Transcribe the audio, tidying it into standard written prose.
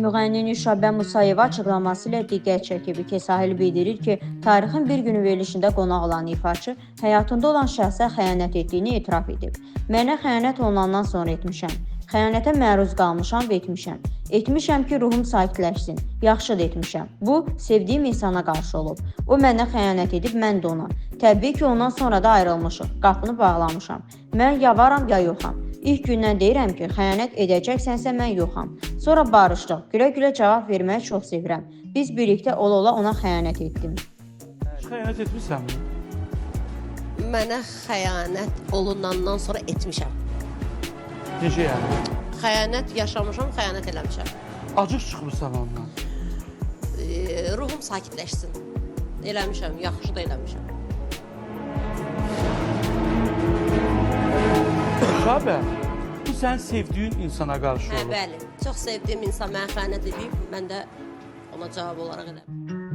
Müğənni Nüşabə Musayeva açıqlaması ilə diqqət çəkib ki, Sahil bildirir ki, tarixin bir günü verilişində qonaq olan ifaçı həyatında olan şəxsə xəyanət etdiyini etiraf edib. Mənə xəyanət olunandan sonra etmişəm. Xəyanətə məruz qalmışam və etmişəm. Etmişəm ki, ruhum sakitləşsin. Yaxşı da etmişəm. Bu, sevdiyim insana qarşı olub. O mənə xəyanət edib, mən də ona. Təbii ki, ondan sonra da ayrılmışıq. Qapını bağlamışam. Mən ya varam, ya yoxam. İlk gündən deyirəm ki, xəyanət edəcəksənsə mən yoxam. Sonra barışdıq. Gülə-gülə cavab verməyi çox sevirəm. Biz birlikdə ola-ola ona xəyanət etdim. Xəyanət etmirsənmi? Mənə xəyanət olunandan sonra etmişəm. Necə yəni? Xəyanət yaşamışam, xəyanət eləmişəm. Acıq çıxmırsan ondan. Ruhum sakitləşsin. Eləmişəm, yaxşı da eləmişəm. Şabə, bu sən sevdiyin insana qarşı olur. Bəli. Çox sevdiyim insan mənə xəyanət edib, mən də ona cavab olaraq eləmişəm.